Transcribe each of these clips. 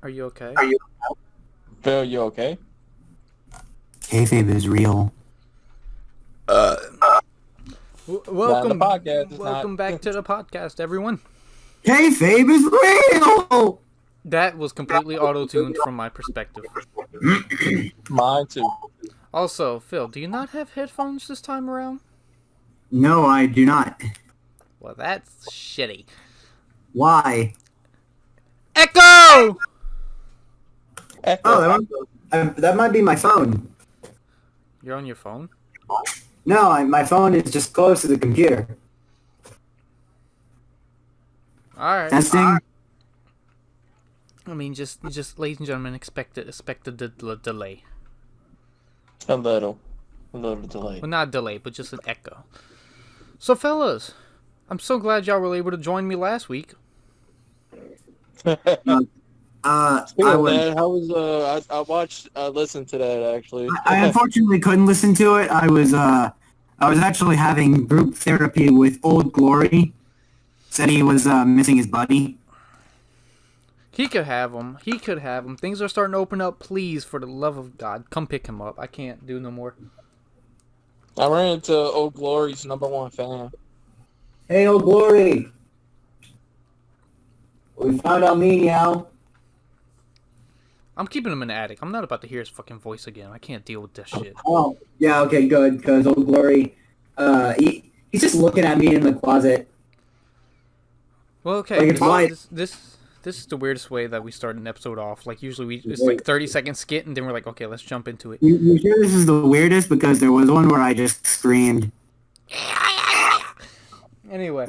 Are you okay? Phil, you okay? Kayfabe is real. Welcome, podcast, it's welcome not. back to the podcast, everyone. Kayfabe is real! That was completely auto-tuned from my perspective. Mine too. Also, Phil, do you not have headphones this time around? No, I do not. Well, that's shitty. Why? Echo! Oh, that might be my phone. You're on your phone? No, my phone is just close to the computer. Alright. Testing. I mean, just ladies and gentlemen, expect a delay. A little delay. Well, not a delay, but just an echo. So, fellas, I'm so glad y'all were able to join me last week. I listened to that actually. I unfortunately couldn't listen to it. I was actually having group therapy with Old Glory. Said he was missing his buddy. He could have him. He could have him. Things are starting to open up. Please, for the love of God, come pick him up. I can't do no more. I ran into Old Glory's #1 fan. Hey, Old Glory. We found out Meow. I'm keeping him in the attic. I'm not about to hear his fucking voice again. I can't deal with this shit. Oh, yeah, okay, good, because Old Glory, he's just looking at me in the closet. Well, okay. Like, This is the weirdest way that we start an episode off. Like, usually it's like 30-second skit, and then we're like, okay, let's jump into it. You sure this is the weirdest? Because there was one where I just screamed. Anyway.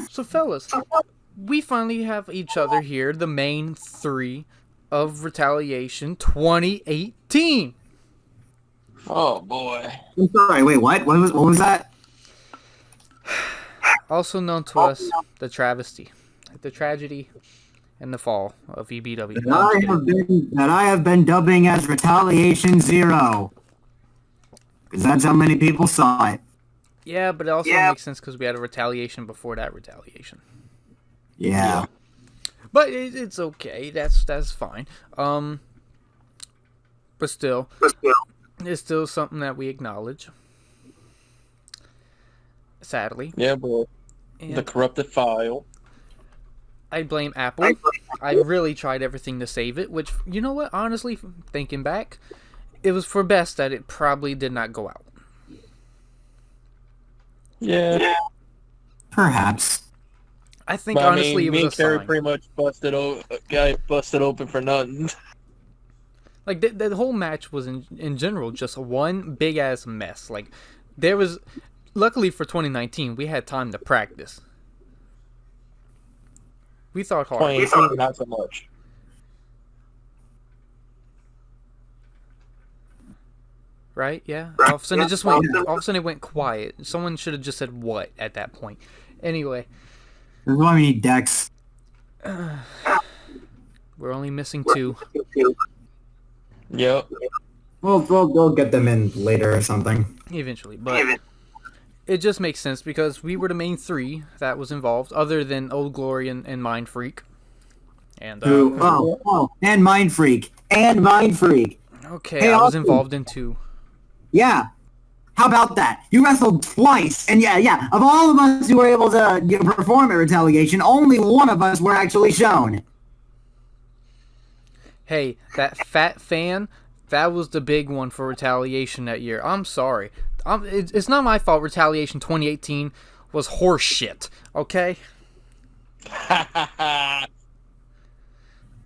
So, fellas, we finally have each other here, the main three of Retaliation 2018. Oh boy. I'm sorry, wait, what? What was that? Also known to us, the travesty, the tragedy, and the fall of EBW. That I have been dubbing as Retaliation 0. Because that's how many people saw it. Yeah, but it also makes sense because we had a Retaliation before that Retaliation. Yeah. But it's okay. That's fine. But still, it's still something that we acknowledge. Sadly. Yeah, boy. And The corrupted file. I blame Apple. I really tried everything to save it, which, you know what? Honestly, thinking back, it was for best that it probably did not go out. Yeah. Perhaps. I think, honestly, it was me a and Kerry sign. pretty much busted open for nothing. Like, the whole match was, in general, just one big-ass mess. Like, there was... Luckily for 2019, we had time to practice. We thought hard. 2018, not so much. Right? Yeah? All of a sudden it went quiet. Someone should have just said what at that point. Anyway. This is why we need decks. We're only missing 2. Yep. We'll get them in later or something. Eventually, but it just makes sense because we were the main 3 that was involved, other than Old Glory and Mind Freak. And and Mind Freak. Okay, Hey, I was awesome. involved in 2. Yeah. How about that? You wrestled twice, and yeah. Of all of us who were able to perform at Retaliation, only one of us were actually shown. Hey, that fat fan, that was the big one for Retaliation that year. I'm sorry. It's not my fault Retaliation 2018 was horse shit, okay?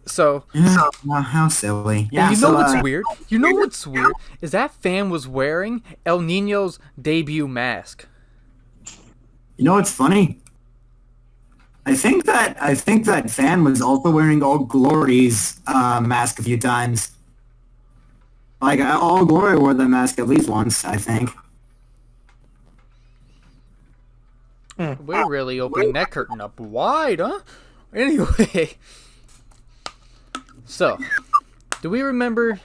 So... how silly. Yeah, and you know what's weird? You know what's weird? Is that fan was wearing El Nino's debut mask. You know what's funny? I think that fan was also wearing Old Glory's mask a few times. Like, Old Glory wore the mask at least once, I think. We're really opening that curtain up wide, huh? Anyway. So, do we remember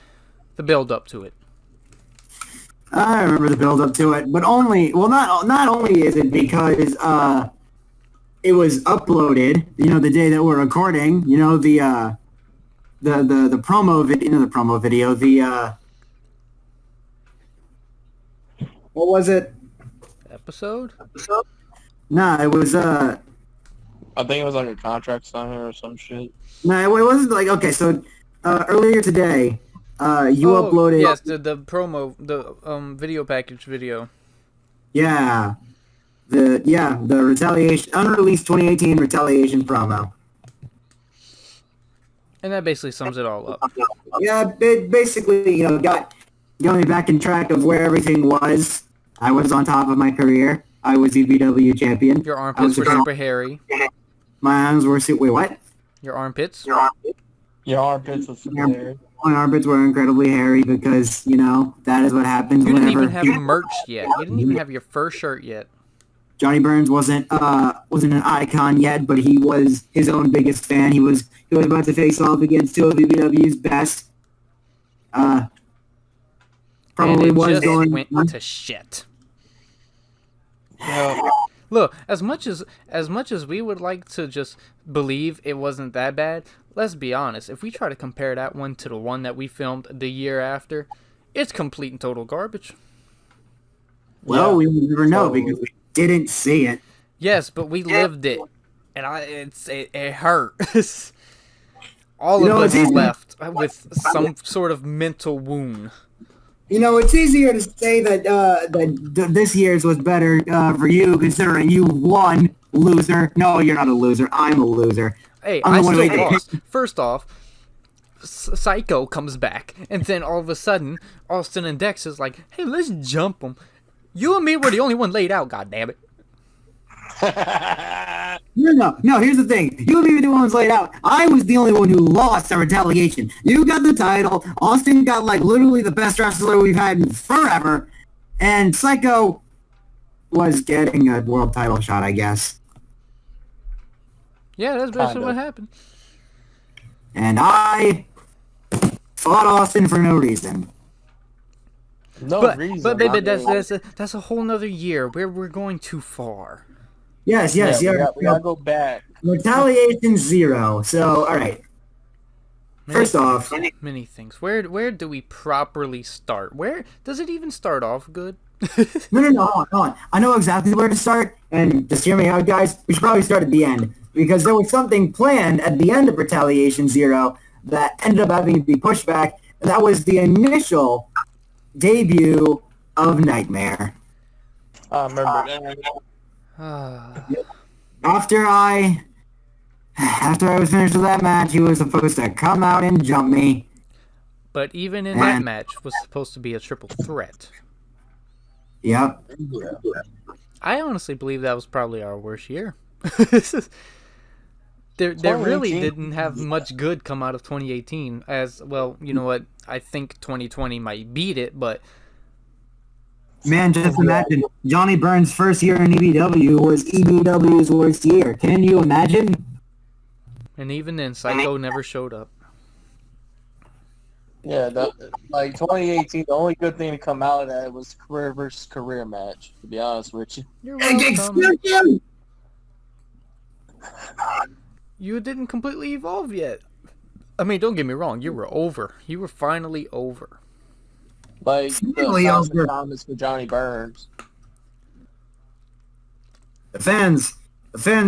the build-up to it? I remember the build-up to it, but not only is it because it was uploaded, the day that we're recording, the the promo video, the promo video, what was it? Episode? No, it was I think it was like a contract signing or some shit. no, it wasn't like okay. So earlier today, you uploaded. Yes, the promo, the video package video. Yeah, the Retaliation unreleased 2018 Retaliation promo. And that basically sums it all up. Yeah, it basically got me back in track of where everything was. I was on top of my career. I was EBW champion. Your armpits were super hairy. My arms were super. Wait, what? Your armpits? Your armpits were super hairy. My armpits were incredibly hairy because that is what happens. You didn't whenever even have merch yet. You didn't even have your first shirt yet. Johnny Burns wasn't an icon yet, but he was his own biggest fan. He was about to face off against two of EBW's best. Probably and it was just going went to shit. Yeah. Look, as much as we would like to just believe it wasn't that bad, let's be honest. If we try to compare that one to the one that we filmed the year after, it's complete and total garbage. Well, Yeah. we would never know because we didn't see it. Yes, but we lived it, and it hurt. All of us it's easy. left with some sort of mental wound. It's easier to say that this year's was better for you, considering you won, loser. No, you're not a loser. I'm a loser. Hey, I'm I the one who still made the lost. First off, Psycho comes back, and then all of a sudden, Austin and Dex is like, "Hey, let's jump him." You and me were the only one laid out. God damn it! No. Here's the thing. You and me were the ones laid out. I was the only one who lost at Retaliation. You got the title. Austin got literally the best wrestler we've had in forever, and Psycho was getting a world title shot, I guess. Yeah, that's basically Kinda. what happened. And I fought Austin for no reason. No reason. But baby, I mean, that's a whole nother year where we're going too far. Yes. we gotta go back. Retaliation 0. So, all right. First off, Many things. Where do we properly start? Where does it even start off good? no, hold on. I know exactly where to start, and just hear me out, guys. We should probably start at the end, because there was something planned at the end of Retaliation 0 that ended up having to be pushed back. That was the initial debut of Nightmare. I remember that. After I was finished with that match, he was supposed to come out and jump me. But even in that match was supposed to be a triple threat. Yep. I honestly believe that was probably our worst year. There really 2018. didn't have much good come out of 2018. As well, you know what? I think 2020 might beat it, but Man, just imagine, Johnny Burns' first year in EBW was EBW's worst year. Can you imagine? and even then, Psycho never showed up. Yeah, 2018, the only good thing to come out of that was career versus career match, to be honest with you. You're welcome. Excuse him! You didn't completely evolve yet. I mean, don't get me wrong. You were over. You were finally over. The Really over. Thomas for Johnny Burns. The fans, there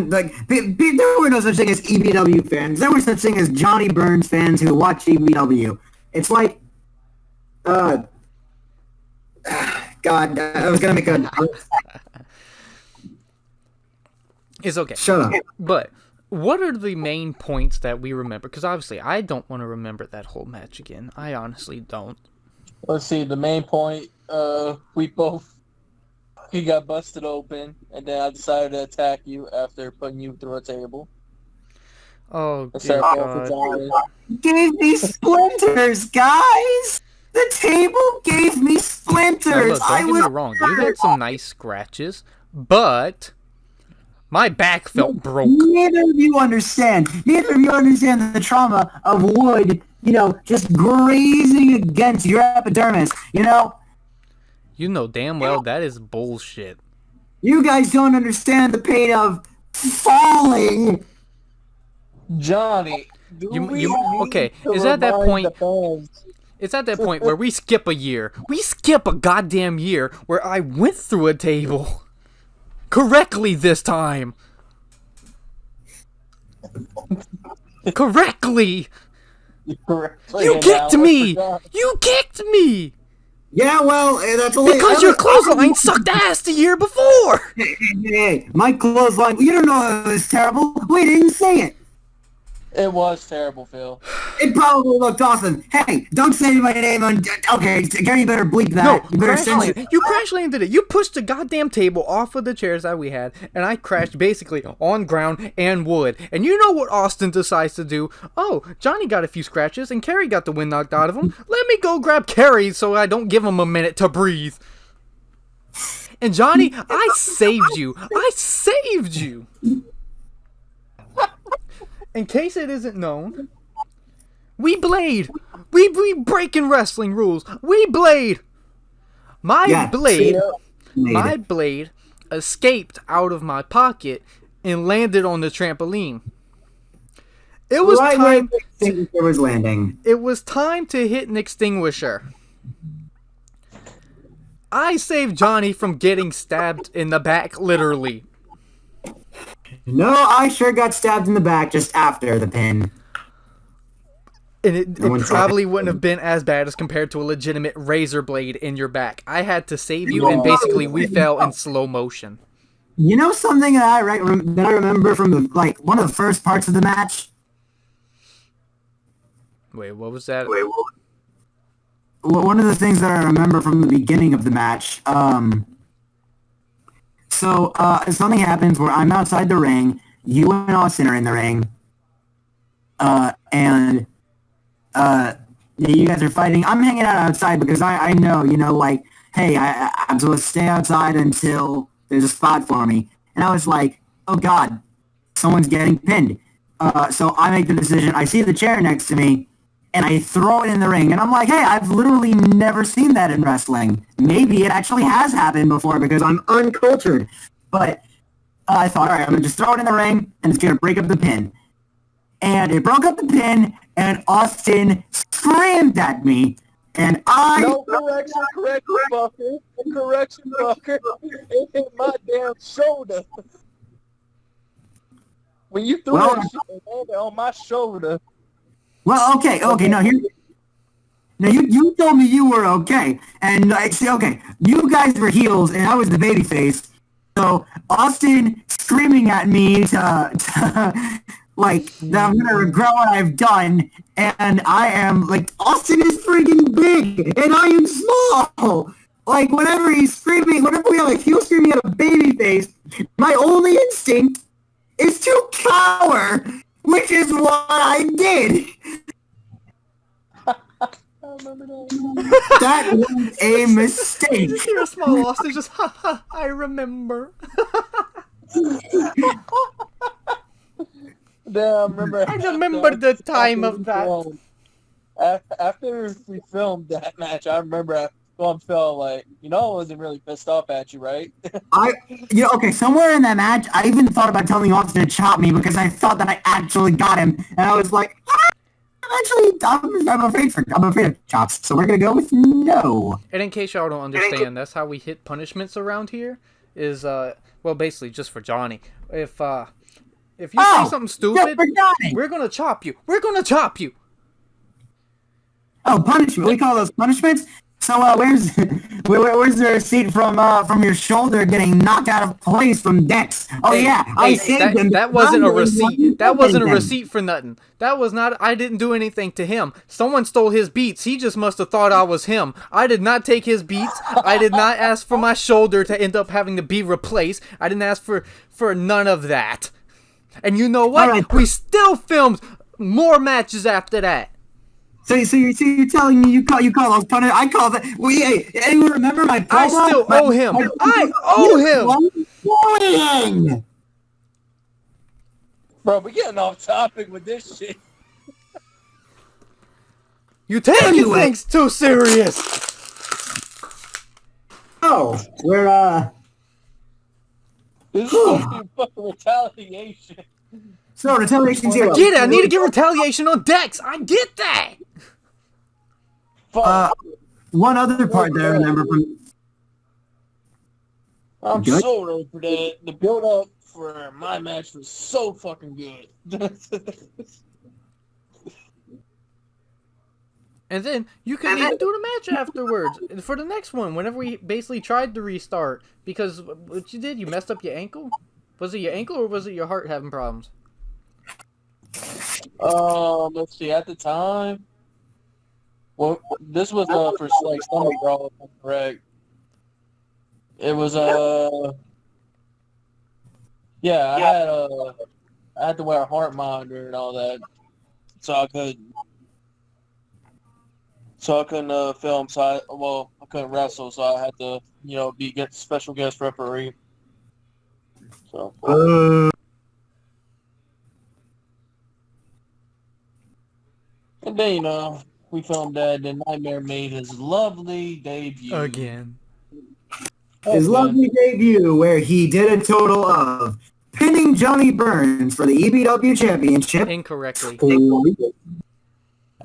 were no such thing as EBW fans. There was such thing as Johnny Burns fans who watch EBW. It's like, God, I was gonna make a. It's okay. Shut up. But what are the main points that we remember? Because obviously, I don't want to remember that whole match again. I honestly don't. Let's see, the main point, he got busted open, and then I decided to attack you after putting you through a table. Oh, Instead dear of going for God. Johnny. Gave me splinters, guys. The table gave me Now, splinters. look, don't get me wrong. You had some nice scratches, but my back felt broke. Neither of you understand. Neither of you understand the trauma of wood, just grazing against your epidermis. You know damn well that is bullshit. You guys don't understand the pain of falling. Johnny, Okay, is at that point. It's at that point where we skip a year. We skip a goddamn year where I went through a table correctly this time. Correctly. You kicked me. You kicked me. Yeah, well, that's only because your clothesline sucked ass the year before. Hey, my clothesline. You don't know it was terrible. We didn't say it. It was terrible, Phil. It probably looked awesome. Hey, don't say my name on... Okay, Gary, better bleep that. No, you crash landed it. You pushed the goddamn table off of the chairs that we had, and I crashed basically on ground and wood. And you know what Austin decides to do? Oh, Johnny got a few scratches, and Kerry got the wind knocked out of him. Let me go grab Kerry so I don't give him a minute to breathe. And Johnny, I saved you. I saved you. In case it isn't known, we blade. We breaking wrestling rules. We blade. My blade escaped out of my pocket and landed on the trampoline. It was time. It was landing. It was time to hit an extinguisher. I saved Johnny from getting stabbed in the back, literally. No, I sure got stabbed in the back just after the pin. And it probably wouldn't have been as bad as compared to a legitimate razor blade in your back. I had to save you, and basically we fell in slow motion. You know something that I remember from one of the first parts of the match? Wait, what was that? One of the things that I remember from the beginning of the match, So, something happens where I'm outside the ring, you and Austin are in the ring, and you guys are fighting. I'm hanging out outside because I know, hey, I'm supposed to stay outside until there's a spot for me. And I was like, oh God, someone's getting pinned. So I make the decision, I see the chair next to me, and I throw it in the ring. And I'm like, hey, I've literally never seen that in wrestling. Maybe it actually has happened before because I'm uncultured. But I thought, all right, I'm going to just throw it in the ring, and it's going to break up the pin. And it broke up the pin, and Austin screamed at me. And I... No, correction, fucker. Correction, fucker. It hit my damn shoulder. When you threw that shit, it landed on my shoulder. Well, okay, now here... Now, you told me you were okay, and okay, you guys were heels, and I was the babyface, so Austin screaming at me that I'm gonna regret what I've done, and I am, Austin is freaking big, and I am small! Whenever he's screaming, whenever we have heel screaming at a babyface, my only instinct is to cower, which is what I did! That was a mistake. You hear a small Austin just, I remember. I remember the time of that. After we filmed that match, I remember I felt I wasn't really pissed off at you, right? Okay, somewhere in that match, I even thought about telling Austin to chop me because I thought that I actually got him, and I was like, I'm afraid of chops, so we're gonna go with no. And in case y'all don't understand, that's how we hit punishments around here. Is basically just for Johnny. If you say something stupid, we're gonna chop you. We're gonna chop you. Oh, punishment! We call those punishments. So where's the receipt from your shoulder getting knocked out of place from Dex? Oh yeah, I saved him. That wasn't a receipt. That wasn't a receipt for nothing. That was not. I didn't do anything to him. Someone stole his beats. He just must have thought I was him. I did not take his beats. I did not ask for my shoulder to end up having to be replaced. I didn't ask for none of that. And you know what? Right. We still filmed more matches after that. So you're telling me you call those punishments? I call that. Hey, anyone remember my promo? I still owe him. I owe him. Bro, we're getting off topic with this shit. You taking things too serious. Oh, we're This is supposed to be fucking retaliation. So Retaliation I 0. get it. I need to get Retaliation on Dex. I get that. Fuck. One other part that I remember from... I'm Good? so ready for that. The build up for my match was so fucking good. And then you couldn't even do the match afterwards for the next one. Whenever we basically tried to restart, because what you did, you messed up your ankle. Was it your ankle or was it your heart having problems? Let's see. At the time, well, this was for like stomach brawl, if I'm correct. It was yeah, I had to wear a heart monitor and all that, so I couldn't film. I couldn't wrestle, so I had to get special guest referee. So. And then, we filmed that, and Nightmare made his lovely debut. Again. His lovely debut, where he did a total of pinning Johnny Burns for the EBW Championship. Incorrectly. And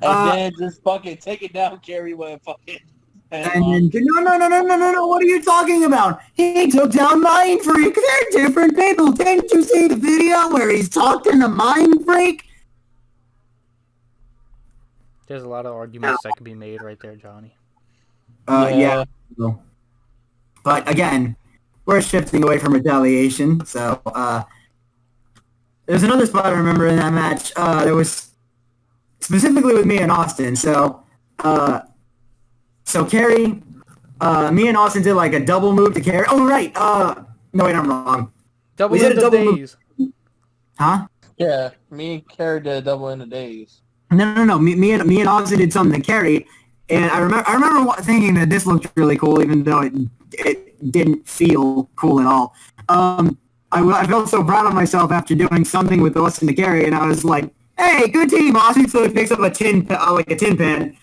then just fucking take it down, Kerry, with fucking... And then, no, what are you talking about? He took down Mind Freak. They're different people. Didn't you see the video where he's talking to Mind Freak? There's a lot of arguments that could be made right there, Johnny. Yeah. But again, we're shifting away from Retaliation. So there's another spot I remember in that match. There was specifically with me and Austin. So Kerry, me and Austin did like a double move to Kerry. Oh right. No wait, I'm wrong. Double in the days. Huh? Yeah, me and Kerry did a double in the days. No. Me and Austin did something to Kerry, and I remember thinking that this looked really cool, even though it didn't feel cool at all. I felt so proud of myself after doing something with Austin to Kerry, and I was like, "Hey, good team, Austin!" So he picks up a tin pan,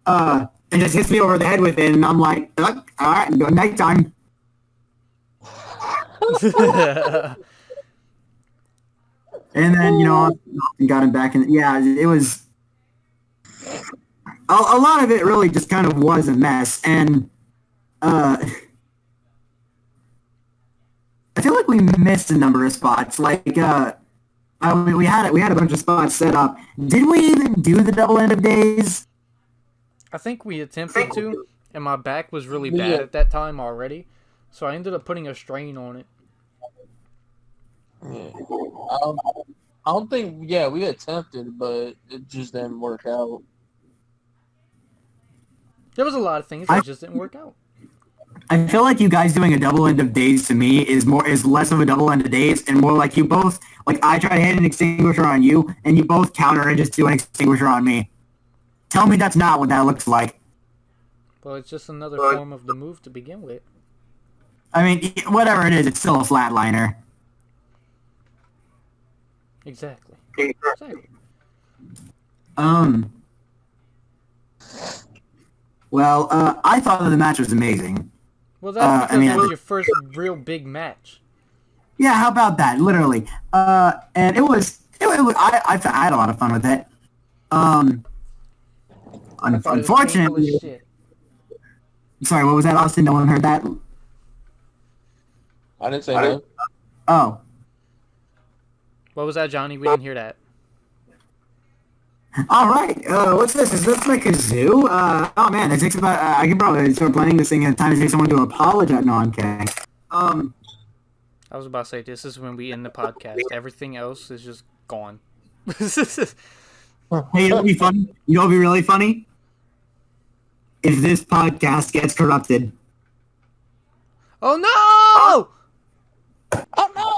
and just hits me over the head with it, and I'm like, "All right, nighttime." And then Austin got him back, and yeah, it was. A lot of it really just kind of was a mess, and I feel like we missed a number of spots. Like we had a bunch of spots set up. Did we even do the double end of days? I think we attempted to, and my back was really bad at that time already, so I ended up putting a strain on it. Yeah. I don't think. Yeah, we attempted, but it just didn't work out. There was a lot of things that just didn't work out. I feel like you guys doing a double end of days to me is less of a double end of days and more like you both, like I try to hit an extinguisher on you and you both counter and just do an extinguisher on me. Tell me that's not what that looks like. Well, it's just another form of the move to begin with. I mean, whatever it is, it's still a flatliner. Exactly. Well, I thought that the match was amazing. Well, that's because it was your first real big match. Yeah, how about that? Literally. And it was I had a lot of fun with it. Unfortunately. Sorry, what was that, Austin? No one heard that? I didn't say that. Oh. What was that, Johnny? We didn't hear that. All right. What's this? Is this like a zoo? Oh man, it takes about. I can probably start playing this thing at times. It takes someone to apologize. No, I'm kidding. I was about to say this is when we end the podcast. Everything else is just gone. Hey, it'll be funny. You know, it'll be really funny if this podcast gets corrupted. Oh no! Oh no!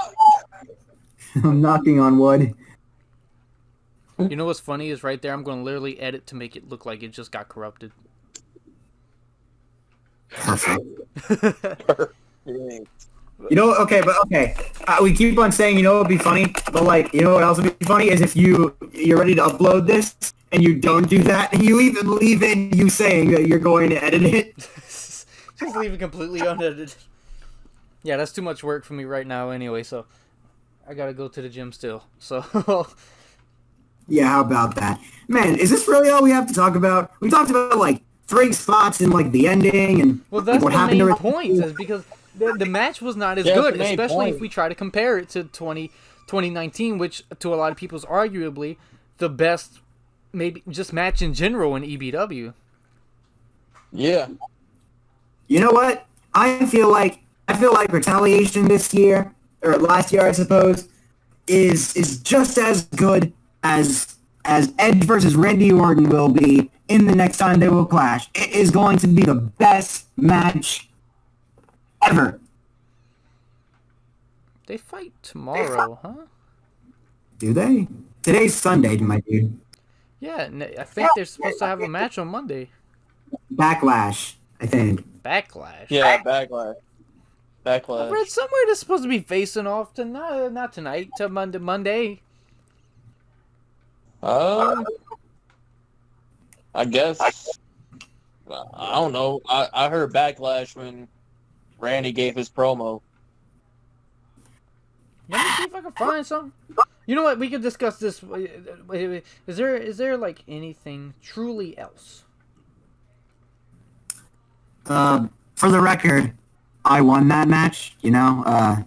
I'm knocking on wood. You know what's funny is right there. I'm going to literally edit to make it look like it just got corrupted. Perfect. Okay. We keep on saying, it would be funny, but like, what else would be funny is if you're ready to upload this and you don't do that, and you even leave in you saying that you're going to edit it. Just leave it completely unedited. Yeah, that's too much work for me right now anyway, so I gotta go to the gym still. So Yeah, how about that? Man, is this really all we have to talk about? We talked about, like, 3 spots and, like, the ending and well, that's what the happened main to point, is because the match was not as Yeah, that's good, the main especially point. if we try to compare it to 2019, which to a lot of people is arguably the best, maybe just match in general in EBW. Yeah. You know what? I feel like Retaliation this year, or last year, I suppose, is just as good as Edge versus Randy Orton will be in the next time they will clash. It is going to be the best match ever. They fight tomorrow, huh? Do they? Today's Sunday, my dude. Yeah, I think they're supposed to have a match on Monday. Backlash, I think. Backlash. Yeah, Backlash. I Backlash. read somewhere they're supposed to be facing off to not tonight, to Monday. I guess. I don't know. I heard Backlash when Randy gave his promo. Let me see if I can find something. You know what? We could discuss this. Is there like anything truly else? For the record, I won that match. You know,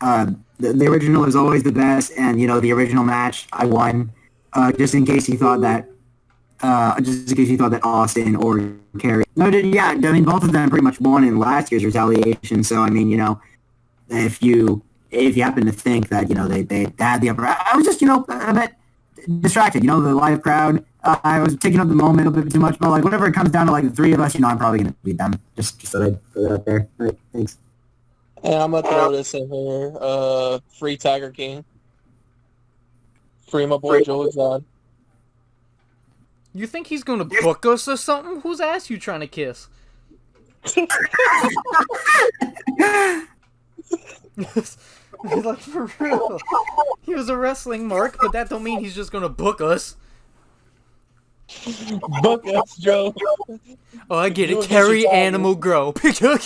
the original is always the best, and you know the original match I won. Just in case you thought that, Austin or Kerry. No, yeah, I mean both of them pretty much won in last year's Retaliation. So I mean, you know, if you happen to think that you know they had the upper, I was just a bit distracted. You know, the live crowd. I was taking up the moment a bit too much, but like whenever it comes down to like the 3 of us, you know, I'm probably gonna beat them. Just so I put that out there. All right, thanks. And I'm gonna throw this in here. Free Tiger King. Free my boy Joe Exotic. You think he's gonna book us or something? Whose ass you trying to kiss? Like, for real. He was a wrestling mark, but that don't mean he's just gonna book us. Book us, Joe. Oh, I get You it. and Carry Mr. Tiger. animal grow. Kill.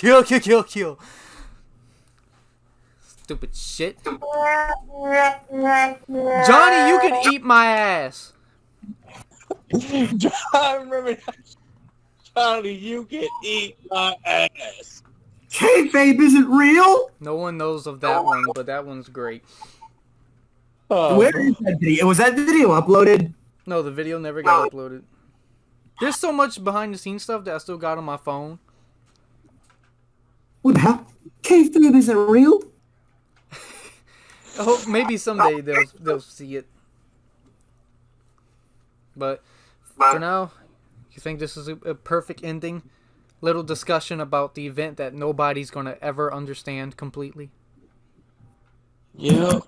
Stupid shit. Johnny, you can eat my ass. I remember that. Johnny, you can eat my ass. Kayfabe isn't real. No one knows of that one, but that one's great. Where is that video? Was that video uploaded? No, the video never got uploaded. There's so much behind the scenes stuff that I still got on my phone. What the hell? Kayfabe isn't real. I hope maybe someday they'll see it. But for now, you think this is a perfect ending? Little discussion about the event that nobody's gonna ever understand completely. Yeah.